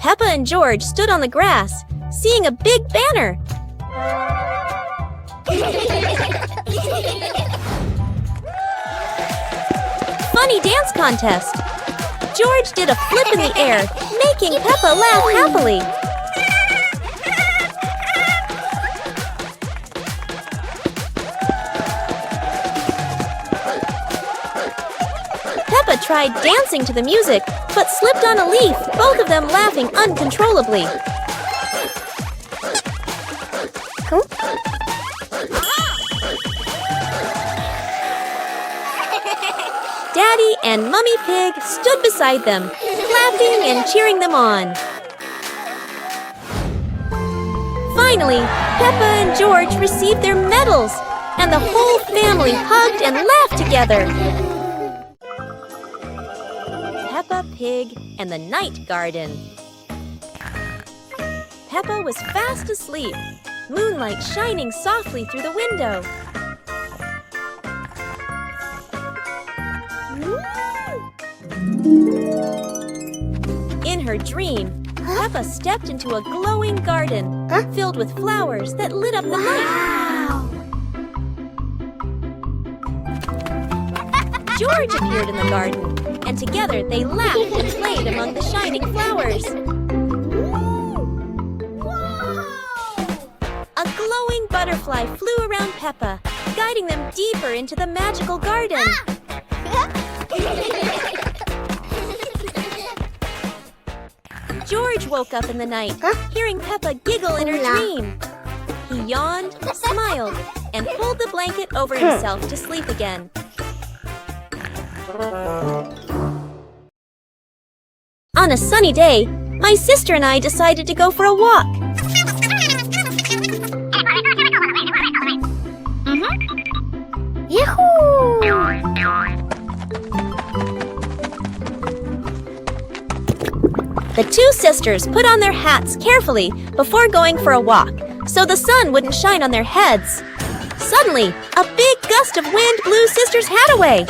Peppa and George stood on the grass, seeing a big banner. Funny dance contest. George did a flip in the air, making Peppa laugh happily. Peppa tried dancing to the music, but slipped on a leaf, both of them laughing uncontrollably. Daddy and Mummy Pig stood beside them, clapping and cheering them on. Finally, Peppa and George received their medals, and the whole family hugged and laughed together. Peppa Pig and the Night Garden. Peppa was fast asleep, moonlight shining softly through the window. In her dream, Peppa stepped into a glowing garden filled with flowers that lit up the night. George appeared in the garden, and together they laughed and played among the shining flowers. A glowing butterfly flew around Peppa, guiding them deeper into the magical garden. George woke up in the night, hearing Peppa giggle in her dream. He yawned, smiled, and pulled the blanket over himself to sleep again. On a sunny day, my sister and I decided to go for a walk. The two sisters put on their hats carefully before going for a walk, so the sun wouldn't shine on their heads. Suddenly, a big gust of wind blew Sister's hat away.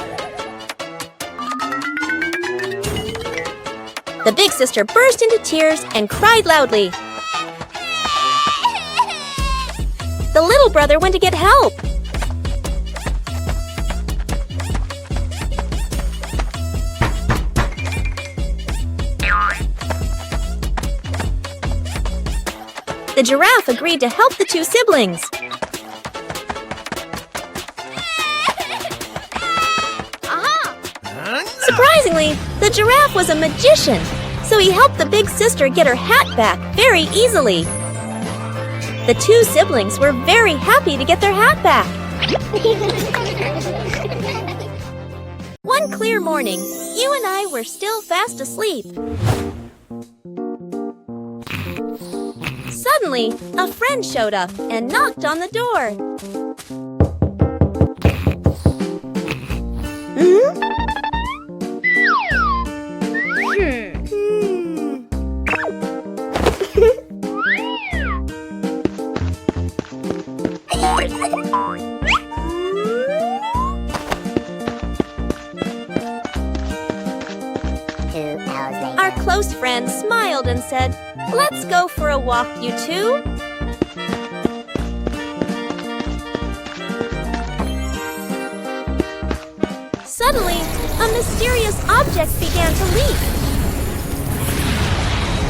The big sister burst into tears and cried loudly. The little brother went to get help. The giraffe agreed to help the two siblings. Surprisingly, the giraffe was a magician, so he helped the big sister get her hat back very easily. The two siblings were very happy to get their hat back. One clear morning, you and I were still fast asleep. Suddenly, a friend showed up and knocked on the door. Our close friend smiled and said, "Let's go for a walk, you two." Suddenly, a mysterious object began to leak.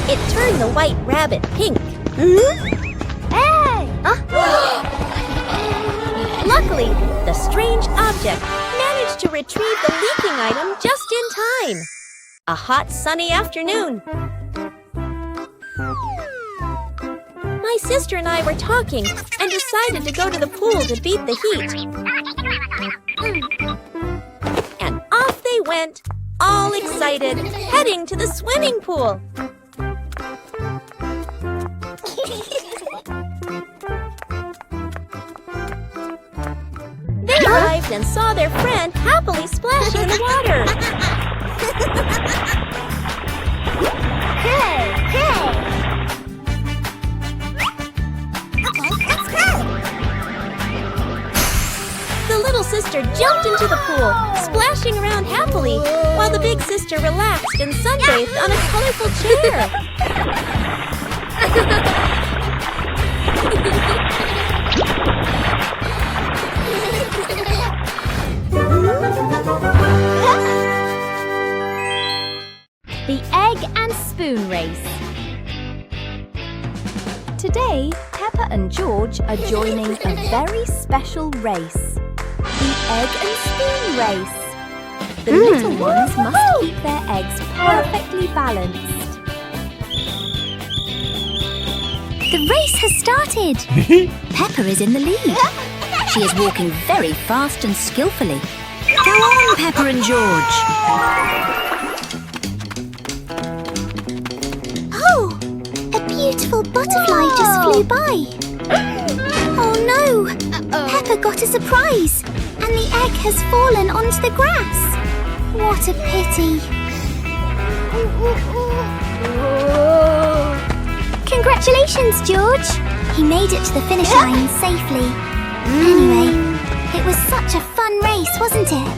It turned the white rabbit pink. Hey! Luckily, the strange object managed to retrieve the leaking item just in time. A hot, sunny afternoon. My sister and I were talking and decided to go to the pool to beat the heat. And off they went, all excited, heading to the swimming pool. They arrived and saw their friend happily splashing in the water. Hey! Okay, let's go! The little sister jumped into the pool, splashing around happily, while the big sister relaxed and sunbathed on a colorful chair. The egg and spoon race. Today, Peppa and George are joining a very special race. The egg and spoon race. The little ones must keep their eggs perfectly balanced. The race has started. Peppa is in the lead. She is walking very fast and skillfully. Go on, Peppa and George. Oh, a beautiful butterfly just flew by. Oh no, Peppa got a surprise and the egg has fallen onto the grass. What a pity. Congratulations, George. He made it to the finish line safely. Anyway, it was such a fun race, wasn't it?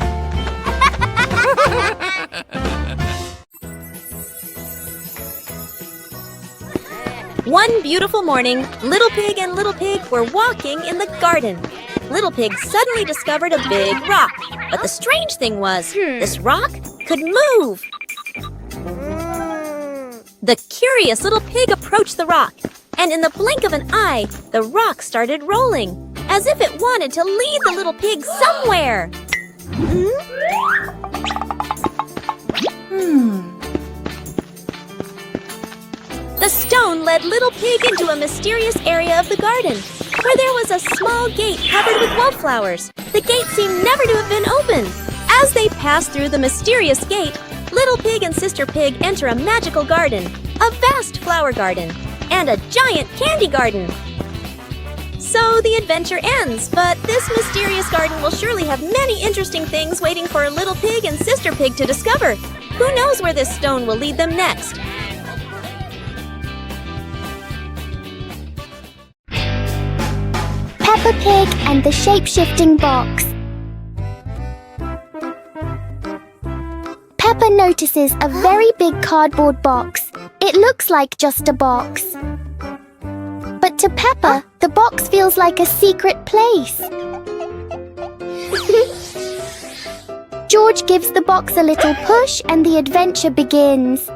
One beautiful morning, Little Pig and Little Pig were walking in the garden. Little Pig suddenly discovered a big rock. But the strange thing was, this rock could move. The curious Little Pig approached the rock, and in the blink of an eye, the rock started rolling, as if it wanted to lead the Little Pig somewhere. The stone led Little Pig into a mysterious area of the garden, where there was a small gate covered with wildflowers. The gate seemed never to have been opened. As they passed through the mysterious gate, Little Pig and Sister Pig enter a magical garden, a vast flower garden, and a giant candy garden. So the adventure ends, but this mysterious garden will surely have many interesting things waiting for Little Pig and Sister Pig to discover. Who knows where this stone will lead them next? Peppa Pig and the shape-shifting box. Peppa notices a very big cardboard box. It looks like just a box. But to Peppa, the box feels like a secret place. George gives the box a little push and the adventure begins.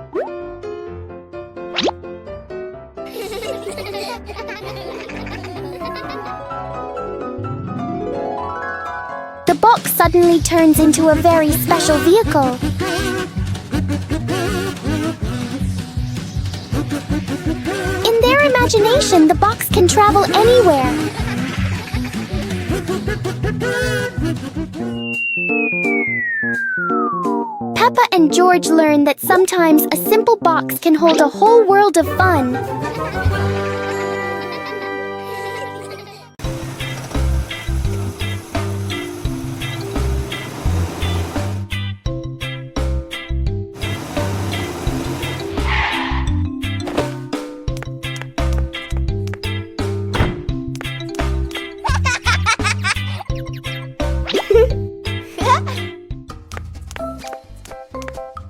The box suddenly turns into a very special vehicle. In their imagination, the box can travel anywhere. Peppa and George learn that sometimes a simple box can hold a whole world of fun.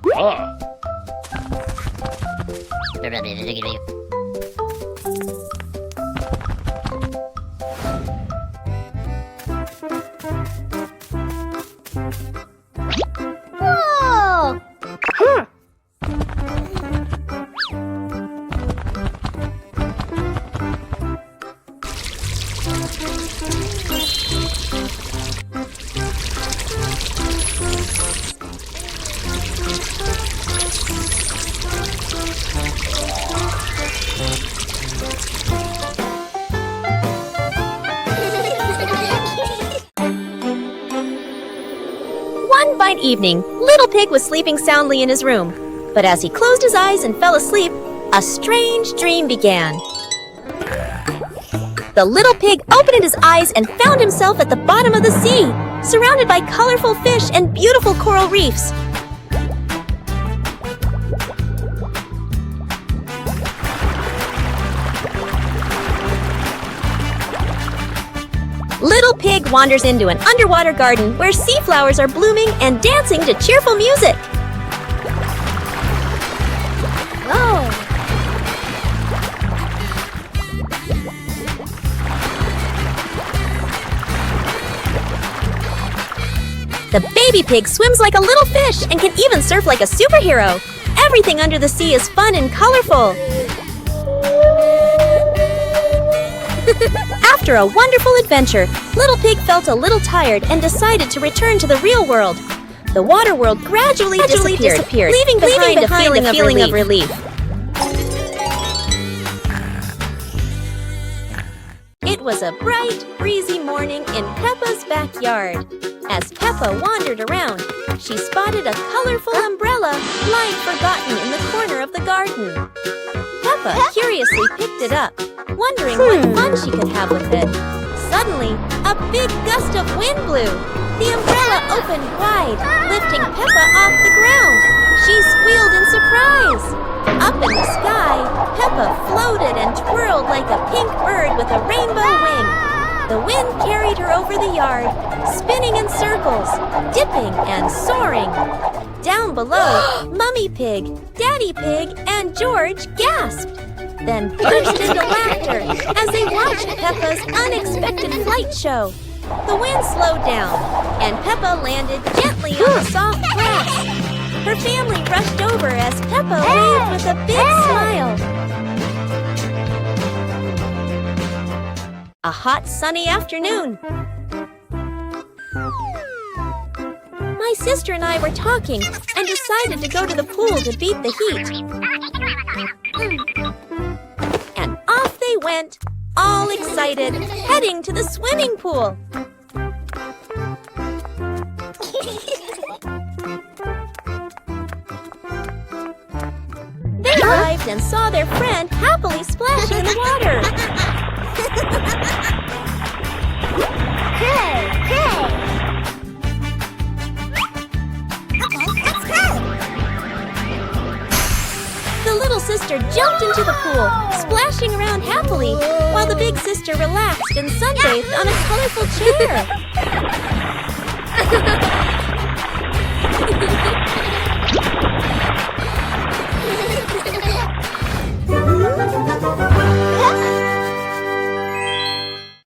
Whoa! One fine evening, Little Pig was sleeping soundly in his room. But as he closed his eyes and fell asleep, a strange dream began. The Little Pig opened his eyes and found himself at the bottom of the sea, surrounded by colorful fish and beautiful coral reefs. Little Pig wanders into an underwater garden where sea flowers are blooming and dancing to cheerful music. The baby pig swims like a little fish and can even surf like a superhero. Everything under the sea is fun and colorful. After a wonderful adventure, Little Pig felt a little tired and decided to return to the real world. The water world gradually disappeared, leaving behind a feeling of relief. It was a bright, breezy morning in Peppa's backyard. As Peppa wandered around, she spotted a colorful umbrella lying forgotten in the corner of the garden. Peppa curiously picked it up, wondering what fun she could have with it. Suddenly, a big gust of wind blew. The umbrella opened wide, lifting Peppa off the ground. She squealed in surprise. Up in the sky, Peppa floated and twirled like a pink bird with a rainbow wing. The wind carried her over the yard, spinning in circles, dipping and soaring. Down below, Mummy Pig, Daddy Pig, and George gasped, then burst into laughter as they watched Peppa's unexpected flight show. The wind slowed down, and Peppa landed gently on the soft grass. Her family rushed over as Peppa waved with a big smile. A hot, sunny afternoon. My sister and I were talking and decided to go to the pool to beat the heat. And off they went, all excited, heading to the swimming pool. They arrived and saw their friend happily splashing in the water. The little sister jumped into the pool, splashing around happily, while the big sister relaxed and sunbathed on a colorful chair.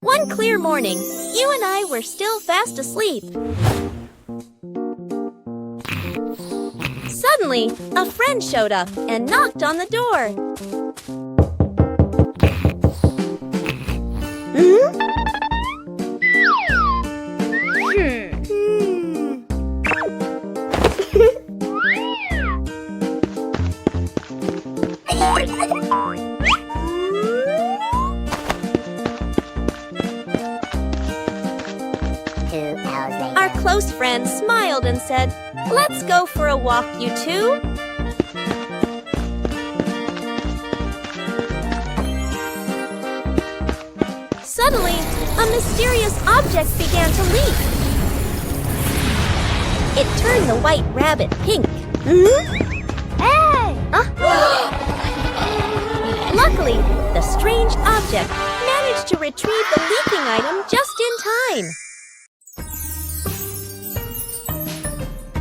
One clear morning, you and I were still fast asleep. Suddenly, a friend showed up and knocked on the door. Our close friend smiled and said, "Let's go for a walk, you two." Suddenly, a mysterious object began to leak. It turned the white rabbit pink. Hey! Luckily, the strange object managed to retrieve the leaking item just in time.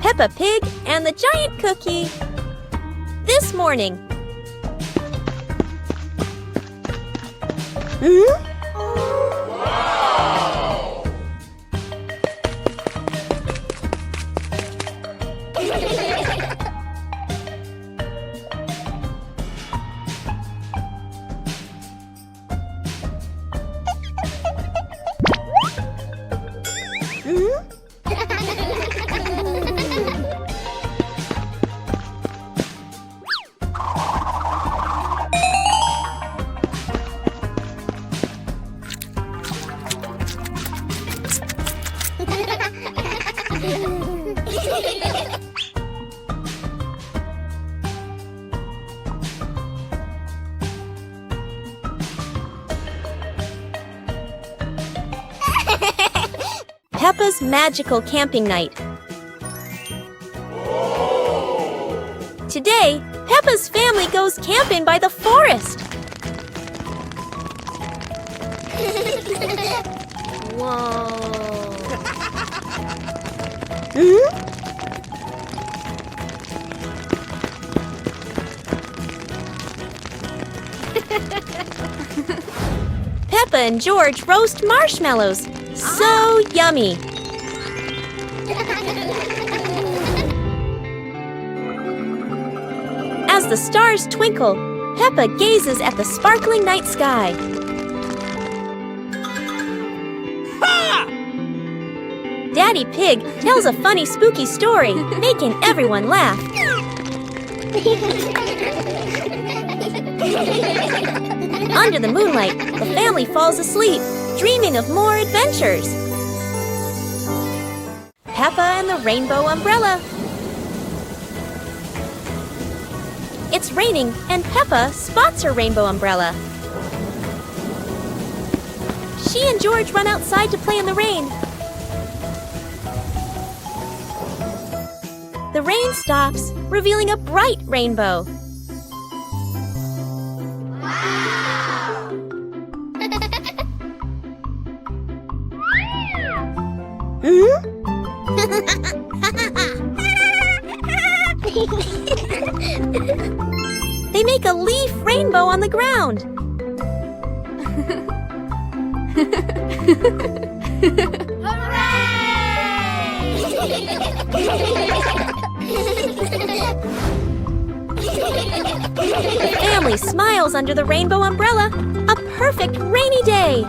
Peppa Pig and the Giant Cookie. This morning. Peppa's magical camping night. Today, Peppa's family goes camping by the forest. Whoa. Peppa and George roast marshmallows. So yummy. As the stars twinkle, Peppa gazes at the sparkling night sky. Daddy Pig tells a funny, spooky story, making everyone laugh. Under the moonlight, the family falls asleep, dreaming of more adventures. Peppa and the Rainbow Umbrella. It's raining, and Peppa spots her rainbow umbrella. She and George run outside to play in the rain. The rain stops, revealing a bright rainbow. They make a leaf rainbow on the ground. The family smiles under the rainbow umbrella. A perfect rainy day.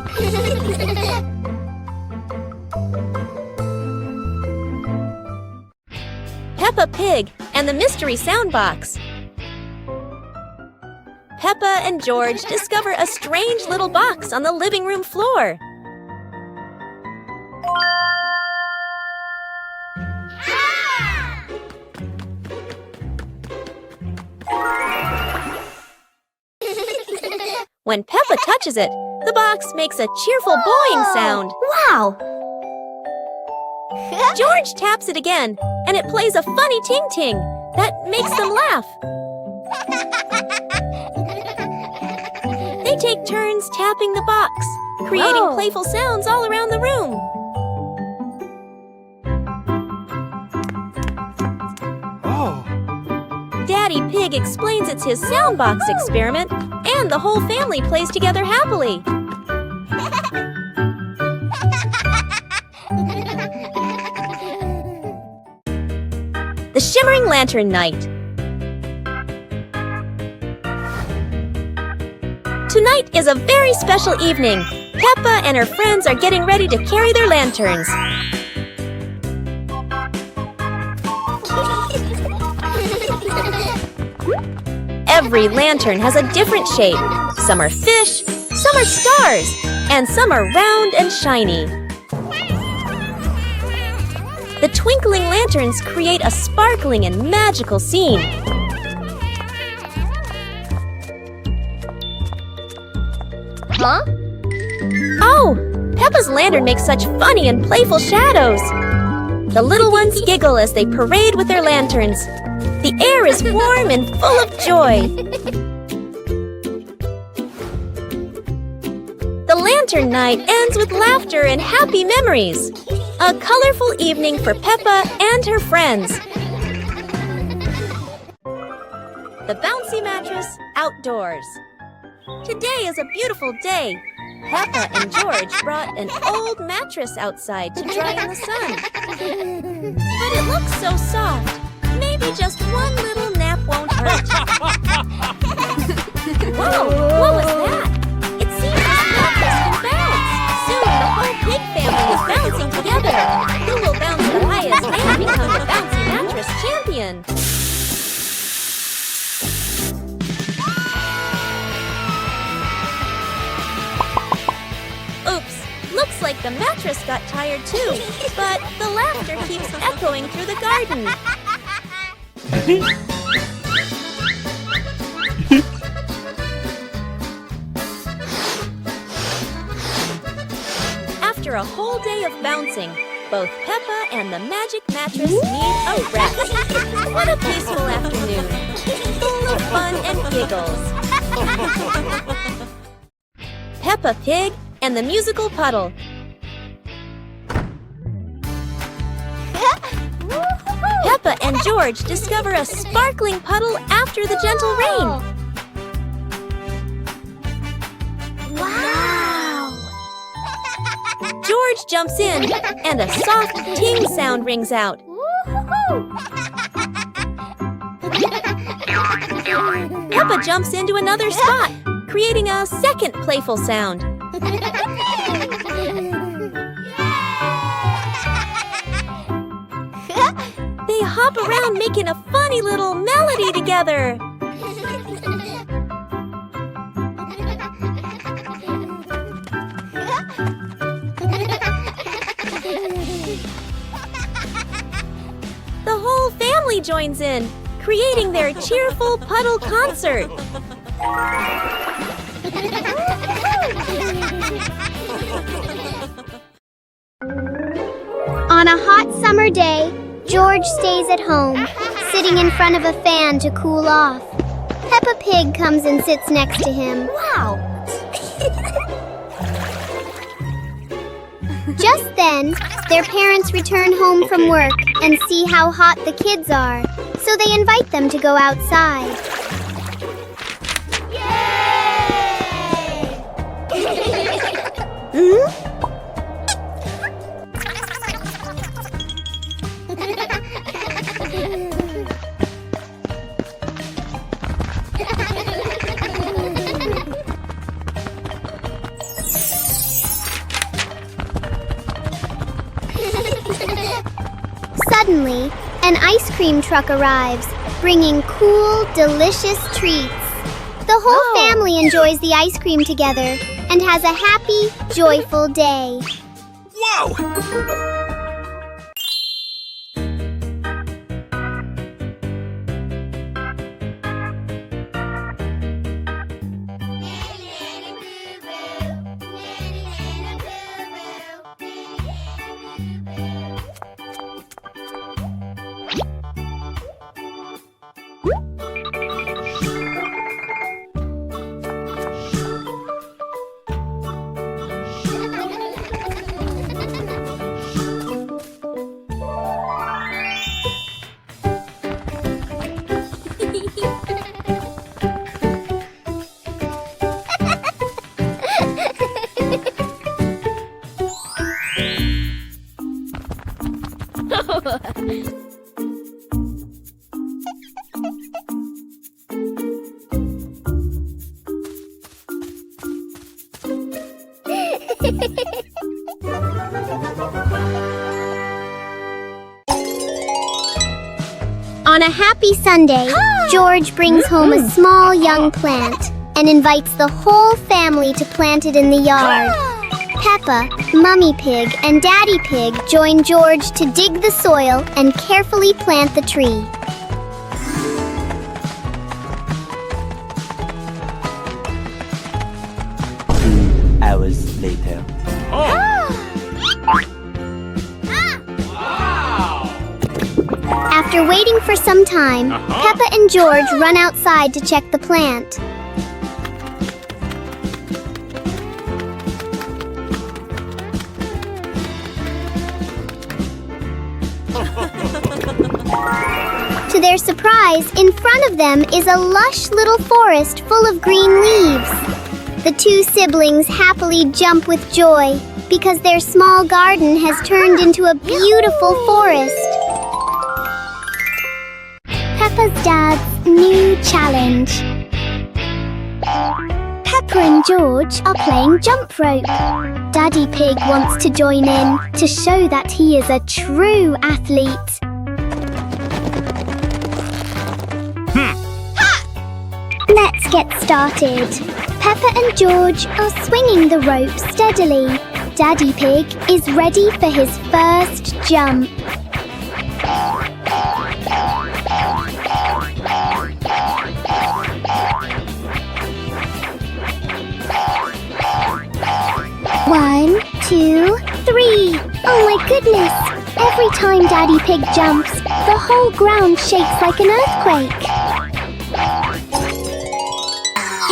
Peppa Pig and the Mystery Sound Box. Peppa and George discover a strange little box on the living room floor. When Peppa touches it, the box makes a cheerful boing sound. Wow! George taps it again, and it plays a funny ting-ting that makes them laugh. They take turns tapping the box, creating playful sounds all around the room. Daddy Pig explains it's his soundbox experiment, and the whole family plays together happily. The Shimmering Lantern Night. Tonight is a very special evening. Peppa and her friends are getting ready to carry their lanterns. Every lantern has a different shape. Some are fish, some are stars, and some are round and shiny. The twinkling lanterns create a sparkling and magical scene. Huh? Oh! Peppa's lantern makes such funny and playful shadows. The little ones giggle as they parade with their lanterns. The air is warm and full of joy. The lantern night ends with laughter and happy memories. A colorful evening for Peppa and her friends. The bouncy mattress outdoors. Today is a beautiful day. Peppa and George brought an old mattress outside to dry in the sun. But it looks so soft. Maybe just one little nap won't hurt. Whoa! What was that? It seems this mattress can bounce. Soon the whole pig family is bouncing together. Who will bounce the highest and become the bouncy mattress champion? Oops! Looks like the mattress got tired too. But the laughter keeps echoing through the garden. After a whole day of bouncing, both Peppa and the magic mattress need a rest. What a peaceful afternoon, full of fun and giggles. Peppa Pig and the Musical Puddle. and George discover a sparkling puddle after the gentle rain. Wow! George jumps in, and a soft ting sound rings out. Peppa jumps into another spot, creating a second playful sound. They hop around making a funny little melody together. The whole family joins in, creating their cheerful puddle concert. On a hot summer day, George stays at home, sitting in front of a fan to cool off. Peppa Pig comes and sits next to him. Wow! Just then, their parents return home from work and see how hot the kids are, so they invite them to go outside. Suddenly, an ice cream truck arrives, bringing cool, delicious treats. The whole family enjoys the ice cream together and has a happy, joyful day. Whoa! On a happy Sunday, George brings home a small young plant and invites the whole family to plant it in the yard. Peppa, Mummy Pig, and Daddy Pig join George to dig the soil and carefully plant the tree. Hours later. After waiting for some time, Peppa and George run outside to check the plant. To their surprise, in front of them is a lush little forest full of green leaves. The two siblings happily jump with joy because their small garden has turned into a beautiful forest. Peppa's dad's new challenge. Peppa and George are playing jump rope. Daddy Pig wants to join in to show that he is a true athlete. Let's get started. Peppa and George are swinging the rope steadily. Daddy Pig is ready for his first jump. One, two, three. Oh my goodness! Every time Daddy Pig jumps, the whole ground shakes like an earthquake.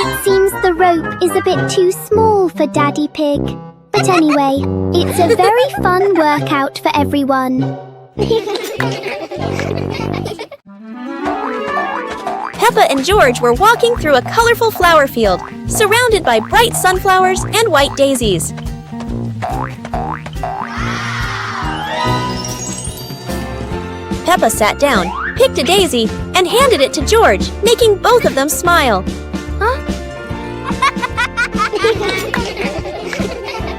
It seems the rope is a bit too small for Daddy Pig. But anyway, it's a very fun workout for everyone. Peppa and George were walking through a colorful flower field, surrounded by bright sunflowers and white daisies. Peppa sat down, picked a daisy, and handed it to George, making both of them smile.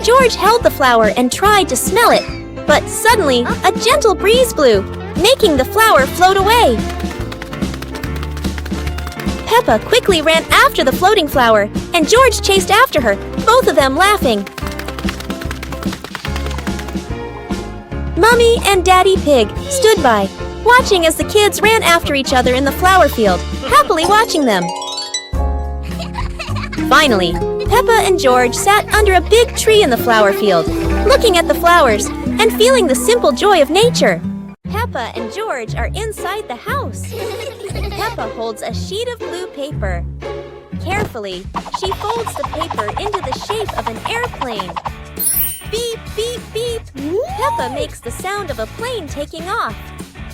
George held the flower and tried to smell it, but suddenly a gentle breeze blew, making the flower float away. Peppa quickly ran after the floating flower, and George chased after her, both of them laughing. Mummy and Daddy Pig stood by, watching as the kids ran after each other in the flower field, happily watching them. Finally, Peppa and George sat under a big tree in the flower field, looking at the flowers and feeling the simple joy of nature. Peppa and George are inside the house. Peppa holds a sheet of blue paper. Carefully, she folds the paper into the shape of an airplane. Beep, beep, beep! Peppa makes the sound of a plane taking off.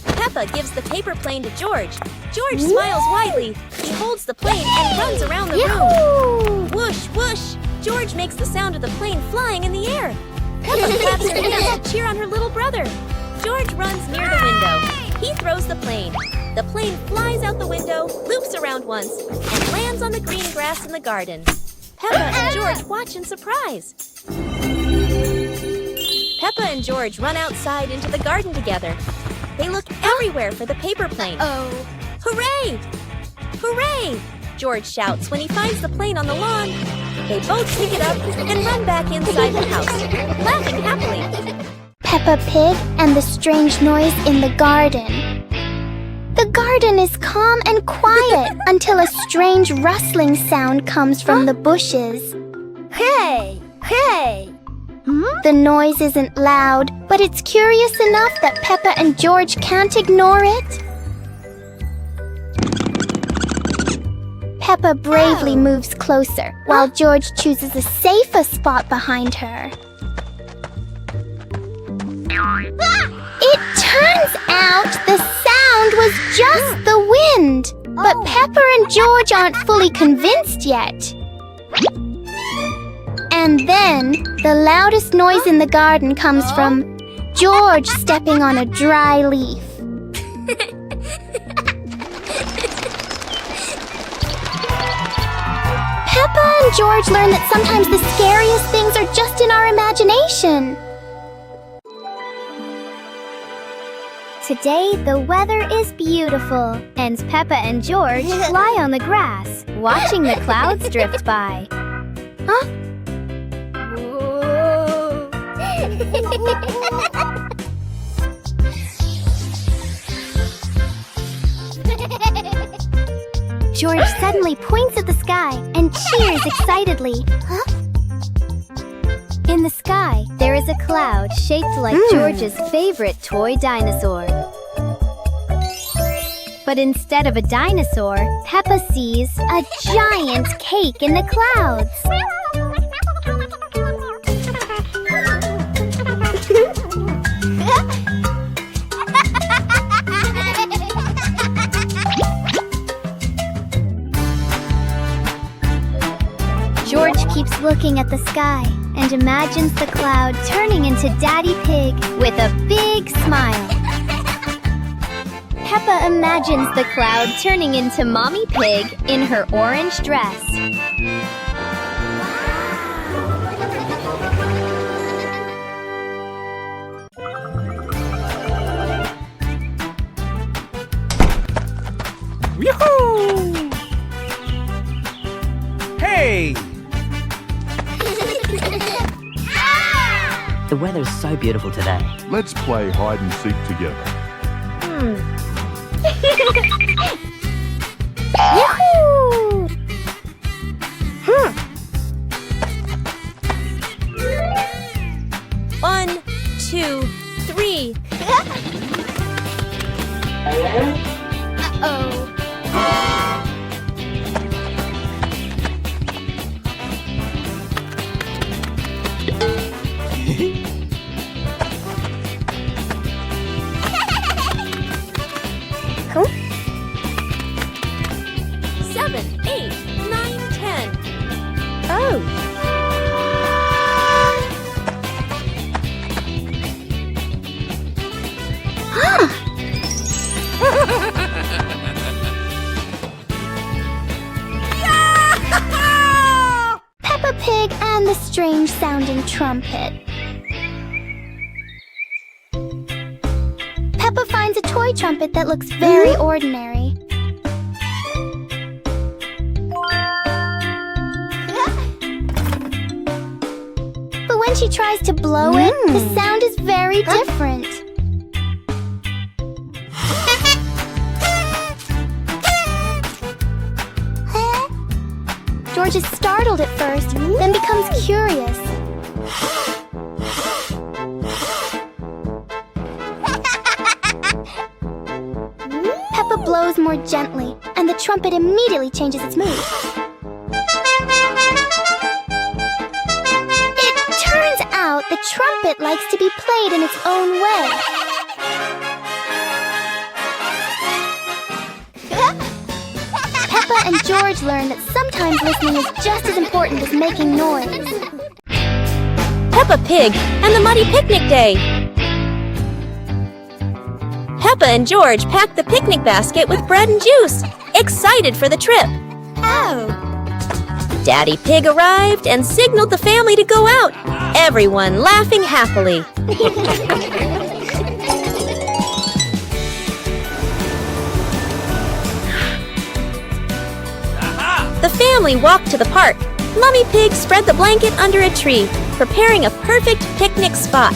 Peppa gives the paper plane to George. George smiles widely. He holds the plane and runs around the room. Whoosh, whoosh! George makes the sound of the plane flying in the air. Peppa claps her hands to cheer on her little brother. George runs near the window. He throws the plane. The plane flies out the window, loops around once, and lands on the green grass in the garden. Peppa and George watch in surprise. Peppa and George run outside into the garden together. They look everywhere for the paper plane. Hooray! Hooray! George shouts when he finds the plane on the lawn. They both pick it up and run back inside the house, laughing happily. Peppa Pig and the strange noise in the garden. The garden is calm and quiet until a strange rustling sound comes from the bushes. Hey! Hey! The noise isn't loud, but it's curious enough that Peppa and George can't ignore it. Peppa bravely moves closer, while George chooses a safer spot behind her. It turns out the sound was just the wind, but Peppa and George aren't fully convinced yet. And then, the loudest noise in the garden comes from George stepping on a dry leaf. Peppa and George learn that sometimes the scariest things are just in our imagination. Today, the weather is beautiful, and Peppa and George lie on the grass, watching the clouds drift by. Huh? George suddenly points at the sky and cheers excitedly. Huh? In the sky, there is a cloud shaped like George's favorite toy dinosaur. But instead of a dinosaur, Peppa sees a giant cake in the clouds. George keeps looking at the sky and imagines the cloud turning into Daddy Pig with a big smile. Peppa imagines the cloud turning into Mommy Pig in her orange dress. Yoo-hoo! Hey! The weather's so beautiful today. Let's play hide and seek together. Yahoo! 1, 2, 3. 8, 9, 10. Oh! Peppa Pig and the strange sounding trumpet. Peppa finds a toy trumpet that looks very ordinary. But when she tries to blow it, the sound is very different. George is startled at first, then becomes curious. Peppa blows more gently, and the trumpet immediately changes its mood. It turns out the trumpet likes to be played in its own way. Peppa and George learn that sometimes listening is just as important as making noise. Peppa Pig and the Muddy Picnic Day. Peppa and George packed the picnic basket with bread and juice, excited for the trip. Oh! Daddy Pig arrived and signaled the family to go out, everyone laughing happily. The family walked to the park. Mummy Pig spread the blanket under a tree, preparing a perfect picnic spot.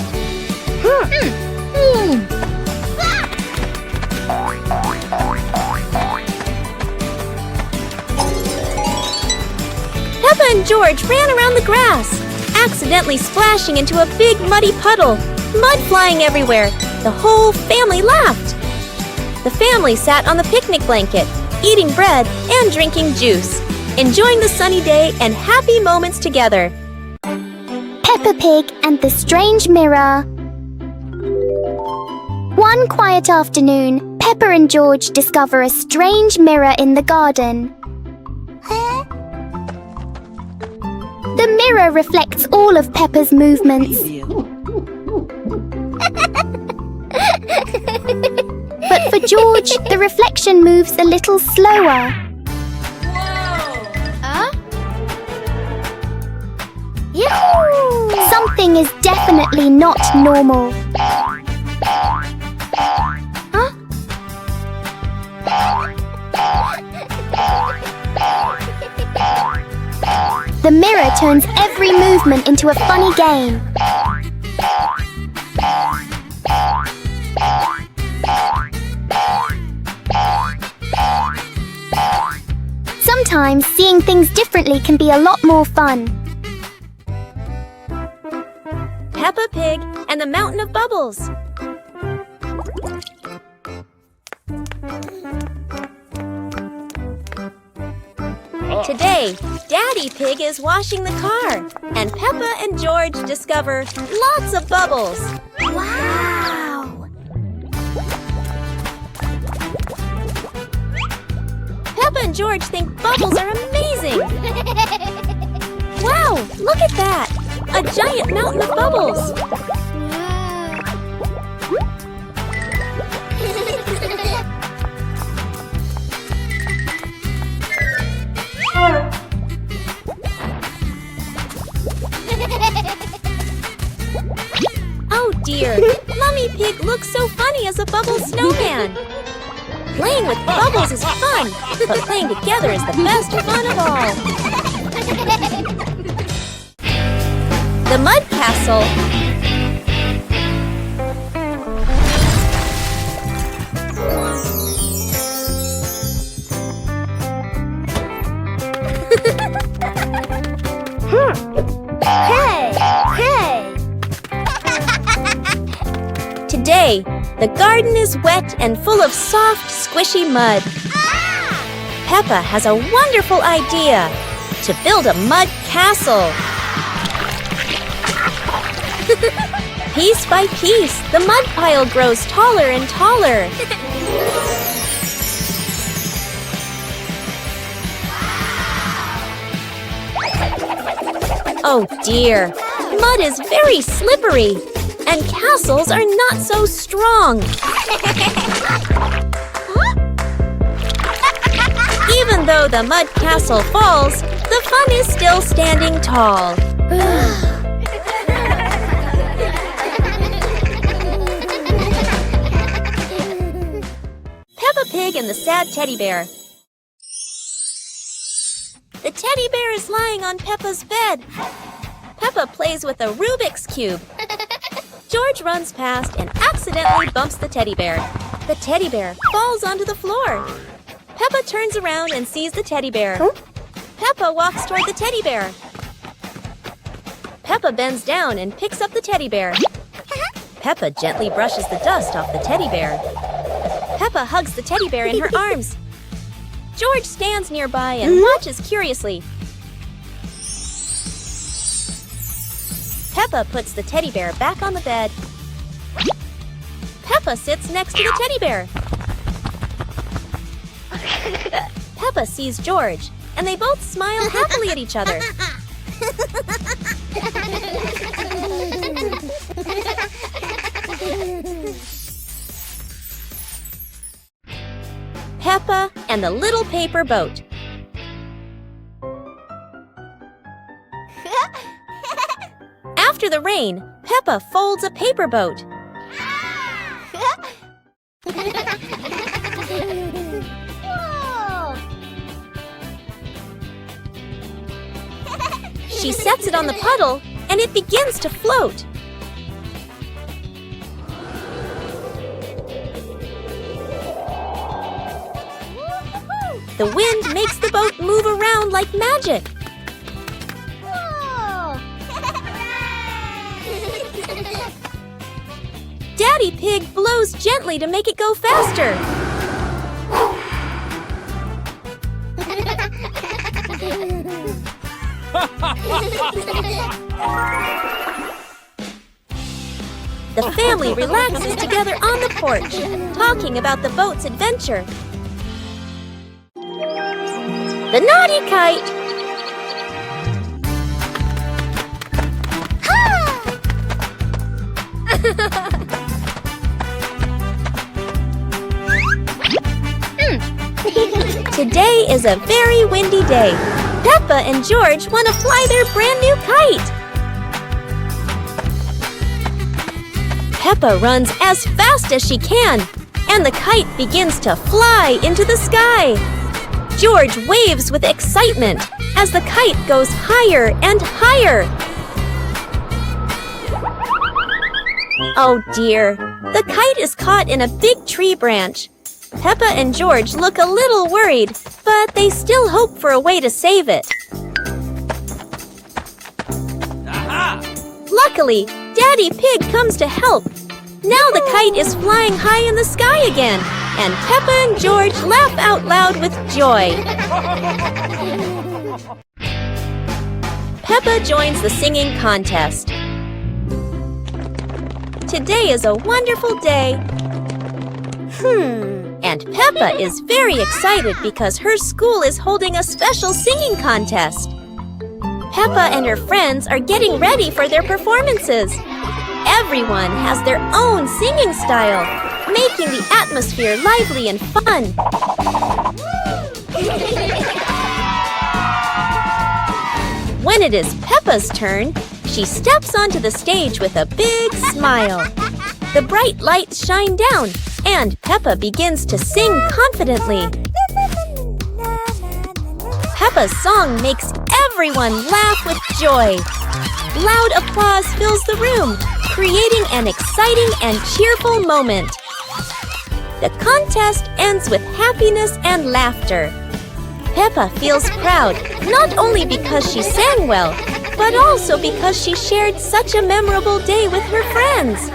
Peppa and George ran around the grass, accidentally splashing into a big muddy puddle, mud flying everywhere. The whole family laughed. The family sat on the picnic blanket, eating bread and drinking juice, enjoying the sunny day and happy moments together. Peppa Pig and the Strange Mirror. One quiet afternoon, Peppa and George discover a strange mirror in the garden. The mirror reflects all of Peppa's movements. But for George, the reflection moves a little slower. Something is definitely not normal. The mirror turns every movement into a funny game. Sometimes seeing things differently can be a lot more fun. Peppa Pig and the Mountain of Bubbles. Today, Daddy Pig is washing the car, and Peppa and George discover lots of bubbles. Wow! Peppa and George think bubbles are amazing. Wow, look at that! A giant mountain of bubbles. Oh dear, Mummy Pig looks so funny as a bubble snowman. Playing with bubbles is fun, but playing together is the best fun of all. The Mud Castle. Hey! Today, the garden is wet and full of soft, squishy mud. Peppa has a wonderful idea to build a mud castle. Piece by piece, the mud pile grows taller and taller. Oh dear, mud is very slippery, and castles are not so strong. Even though the mud castle falls, the fun is still standing tall. Peppa Pig and the Sad Teddy Bear. The teddy bear is lying on Peppa's bed. Peppa plays with a Rubik's Cube. George runs past and accidentally bumps the teddy bear. The teddy bear falls onto the floor. Peppa turns around and sees the teddy bear. Peppa walks toward the teddy bear. Peppa bends down and picks up the teddy bear. Peppa gently brushes the dust off the teddy bear. Peppa hugs the teddy bear in her arms. George stands nearby and watches curiously. Peppa puts the teddy bear back on the bed. Peppa sits next to the teddy bear. Peppa sees George, and they both smile happily at each other. Peppa and the Little Paper Boat. After the rain, Peppa folds a paper boat. She sets it on the puddle, and it begins to float. The wind makes the boat move around like magic. Daddy Pig blows gently to make it go faster. The family relaxes together on the porch, talking about the boat's adventure. The naughty kite! Today is a very windy day. Peppa and George want to fly their brand new kite. Peppa runs as fast as she can, and the kite begins to fly into the sky. George waves with excitement as the kite goes higher and higher. Oh dear, the kite is caught in a big tree branch. Peppa and George look a little worried, but they still hope for a way to save it. Aha! Luckily, Daddy Pig comes to help. Now the kite is flying high in the sky again, and Peppa and George laugh out loud with joy. Peppa joins the singing contest. Today is a wonderful day. And Peppa is very excited because her school is holding a special singing contest. Peppa and her friends are getting ready for their performances. Everyone has their own singing style, making the atmosphere lively and fun. When it is Peppa's turn, she steps onto the stage with a big smile. The bright lights shine down, and Peppa begins to sing confidently. Peppa's song makes everyone laugh with joy. Loud applause fills the room, creating an exciting and cheerful moment. The contest ends with happiness and laughter. Peppa feels proud, not only because she sang well, but also because she shared such a memorable day with her friends.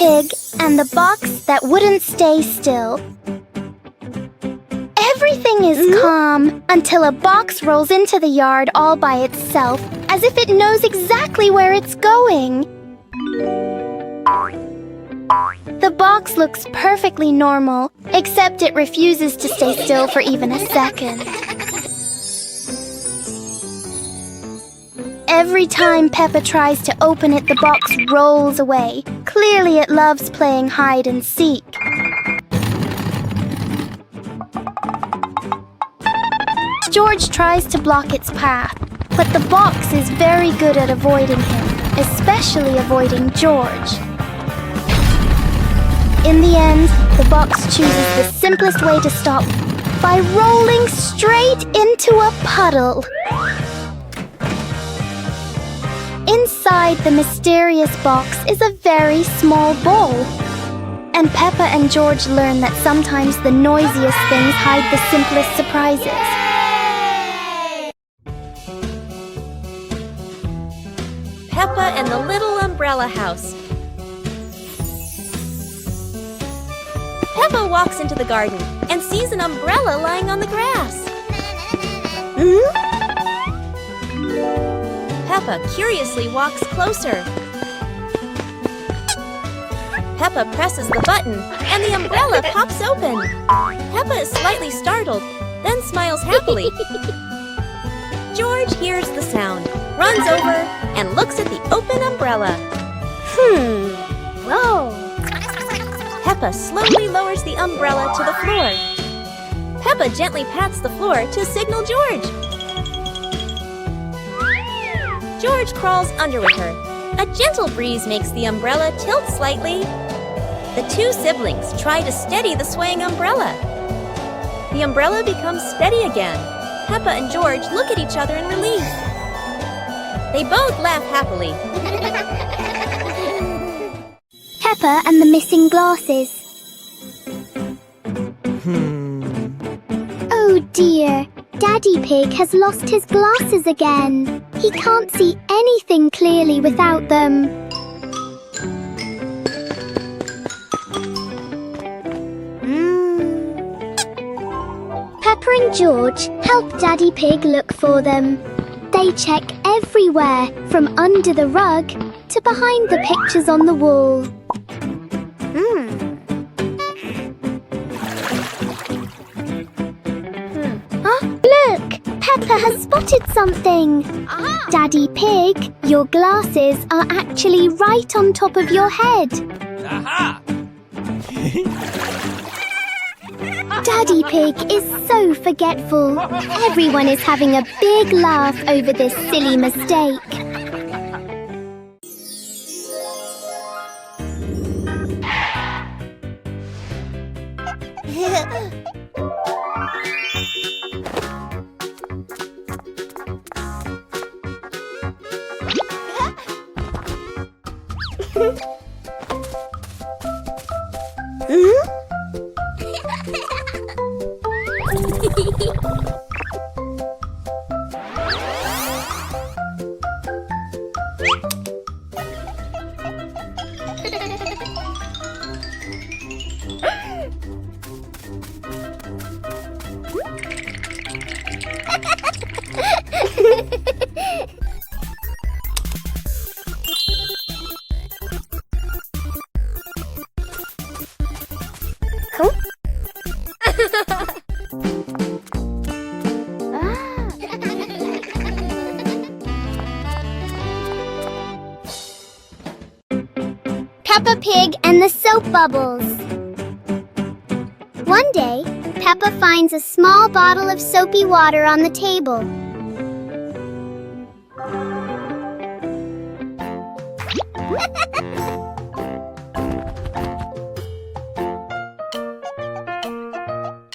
Pig and the box that wouldn't stay still. Everything is calm until a box rolls into the yard all by itself, as if it knows exactly where it's going. The box looks perfectly normal, except it refuses to stay still for even a second. Every time Peppa tries to open it, the box rolls away. Clearly it loves playing hide and seek. George tries to block its path, but the box is very good at avoiding him, especially avoiding George. In the end, the box chooses the simplest way to stop by rolling straight into a puddle. Inside the mysterious box is a very small bowl. And Peppa and George learn that sometimes the noisiest things hide the simplest surprises. Peppa and the Little Umbrella House. Peppa walks into the garden and sees an umbrella lying on the grass. Peppa curiously walks closer. Peppa presses the button and the umbrella pops open. Peppa is slightly startled, then smiles happily. George hears the sound, runs over, and looks at the open umbrella. Whoa! Peppa slowly lowers the umbrella to the floor. Peppa gently pats the floor to signal George. George crawls under with her. A gentle breeze makes the umbrella tilt slightly. The two siblings try to steady the swaying umbrella. The umbrella becomes steady again. Peppa and George look at each other in relief. They both laugh happily. Peppa and the missing glasses. Oh dear, Daddy Pig has lost his glasses again. He can't see anything clearly without them. Peppa and George help Daddy Pig look for them. They check everywhere, from under the rug to behind the pictures on the wall. Look! Peppa has spotted something. Daddy Pig, your glasses are actually right on top of your head. Aha! Daddy Pig is so forgetful. Everyone is having a big laugh over this silly mistake. Peppa Pig and the Soap Bubbles. One day, Peppa finds a small bottle of soapy water on the table.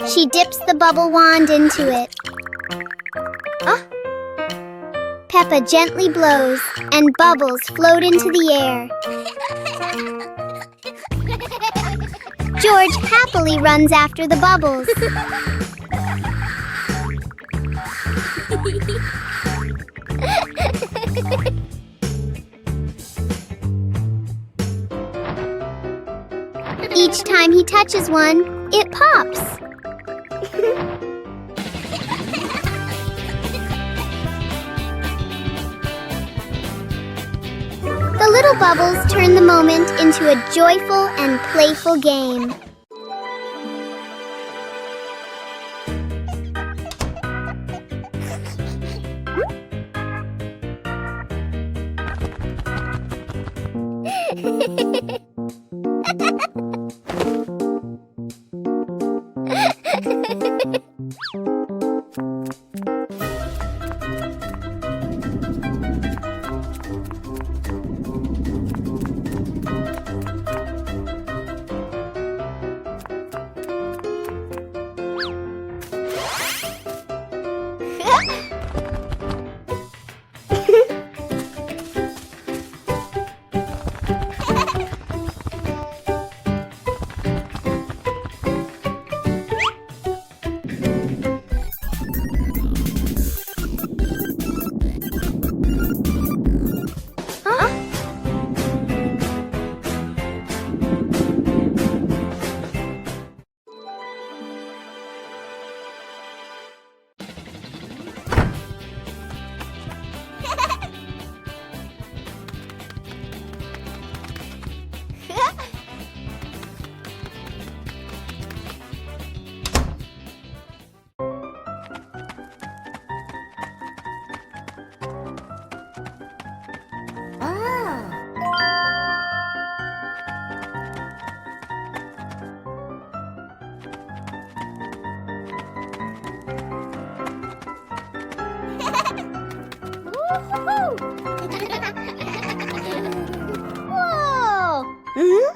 She dips the bubble wand into it. Peppa gently blows, and bubbles float into the air. George happily runs after the bubbles. Each time he touches one, it pops. The little bubbles turn the moment into a joyful and playful game. Whoa!